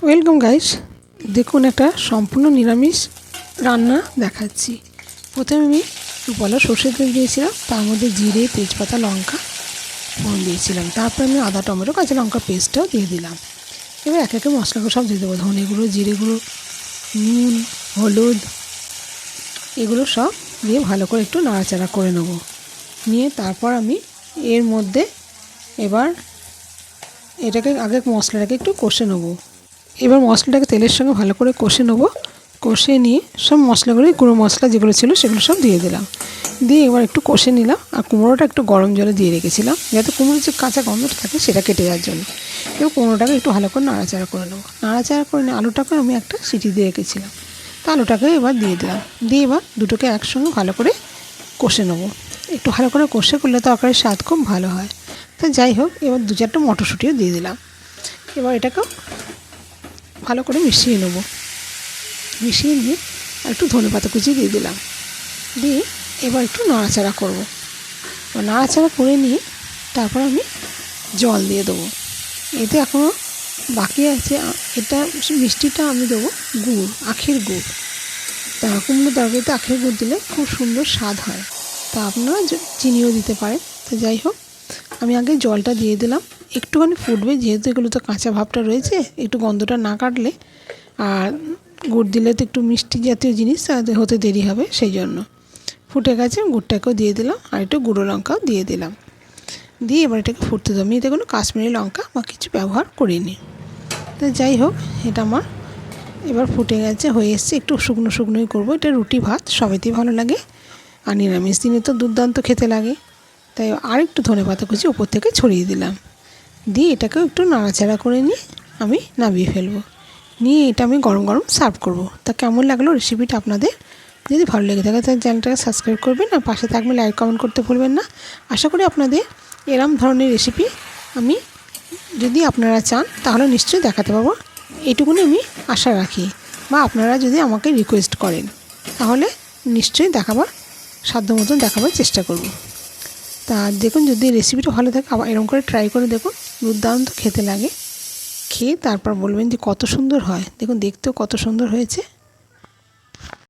Welcome guys. দেখুন একটা সম্পূর্ণ নিরামিষ রান্না দেখাচ্ছি। প্রথমে আমি দুপালা সর্ষের তেল দিয়েছিলাম, তার মধ্যে জিরে, তেজপাতা, লঙ্কা ফোড়ন দিয়েছিলাম। তারপর আমি আদা, টমেটো, কাঁচা লঙ্কা পেস্টটাও দিয়ে দিলাম। এবার একে একে মশলাগুলো সব দিয়ে দেবো। ধনে গুঁড়ো, জিরে গুঁড়ো, নুন, হলুদ, এগুলো সব দিয়ে ভালো করে একটু নাড়াচাড়া করে নেব। নিয়ে তারপর আমি এর মধ্যে এবার এটাকে আগে মশলাটাকে একটু কষে নেবো। এবার মশলাটাকে তেলের সঙ্গে ভালো করে কষে নেবো। কষে নিয়ে সব মশলাগুলো, গুঁড়ো মশলা যেগুলো ছিল সেগুলো সব দিয়ে দিলাম। দিয়ে এবার একটু কষে নিলাম। আর কুমড়োটা একটু গরম জলে দিয়ে রেখেছিলাম, যাতে কুমড়োর যে কাঁচা গন্ধটা থাকে সেটা কেটে যাওয়ার জন্য। এবার কুমড়োটাকে একটু ভালো করে নাড়াচাড়া করে নেবো। নাড়াচাড়া করে নিয়ে আলুটাকে আমি একটা সিটি দিয়ে রেখেছিলাম, তা আলুটাকে এবার দিয়ে দিলাম। দিয়ে এবার দুটোকে একসঙ্গে ভালো করে কষে নেবো। একটু ভালো করে কষে করলে তরকারির স্বাদ খুব ভালো হয়। তো যাই হোক, এবার 2-4টা মটরশুঁটিও দিয়ে দিলাম। এবার এটাকেও ভালো করে মিশিয়ে নেব। মিশিয়ে নিয়ে একটু ধনেপাতা কুচি দিয়ে দিলাম। দিয়ে এবার একটু নাড়াচাড়া করব। নাড়াচাড়া করে নিয়ে তারপর আমি জল দিয়ে দেবো। এতে এখনও বাকি আছে, এটা মিষ্টিটা আমি দেবো গুড়, আখের গুড়। তা কুমড়ো তরকারিতে আখের গুড় দিলে খুব সুন্দর স্বাদ হয়। তা আপনারা চিনিও দিতে পারেন। তো যাই হোক, আমি আগে জলটা দিয়ে দিলাম। একটুখানি ফুটবে, যেহেতু এগুলো তো কাঁচা ভাবটা রয়েছে, একটু গন্ধটা না কাটলে, আর গুড় দিলে তো একটু মিষ্টি জাতীয় জিনিস হতে দেরি হবে, সেই জন্য ফুটে গেছে। গুড়টাকেও দিয়ে দিলাম আর একটু গুঁড়ো লঙ্কাও দিয়ে দিলাম। দিয়ে এবার এটাকে ফুটতে দেবো। আমি এতে কোনো কাশ্মীরি লঙ্কা বা কিছু ব্যবহার করিনি। তো যাই হোক, এটা আমার এবার ফুটে গেছে, হয়ে এসছে। একটু শুকনো শুকনোই করবো। এটা রুটি ভাত সবেতেই ভালো লাগে, আর নিরামিষ দিনে তো দুর্দান্ত খেতে লাগে। তাই আর একটু ধনেপাতা কুচি উপর থেকে ছড়িয়ে দিলাম। দিয়ে এটাকেও একটু নাড়াচাড়া করে নিয়ে আমি নামিয়ে ফেলবো। নিয়ে এটা আমি গরম গরম সার্ভ করব। তা কেমন লাগলো রেসিপিটা আপনাদের? যদি ভালো লেগে থাকে তাহলে চ্যানেলটাকে সাবস্ক্রাইব করবেন, আর পাশে থাকবে লাইক কমেন্ট করতে ভুলবেন না। আশা করি আপনাদের এরম ধরনের রেসিপি আমি, যদি আপনারা চান, তাহলে নিশ্চয়ই দেখাতে পারবো। এইটুকুনি আমি আশা রাখি। বা আপনারা যদি আমাকে রিকোয়েস্ট করেন, তাহলে নিশ্চয়ই দেখাবার সাধ্য মতন দেখাবার চেষ্টা করব। তা দেখুন, যদি রেসিপিটা ভালো থাকে আবার এরকম করে ট্রাই করে দেখুন। দুর্দান্ত খেতে লাগে। খেয়ে তারপর বলবেন যে কত সুন্দর হয়। দেখুন, দেখতেও কত সুন্দর হয়েছে।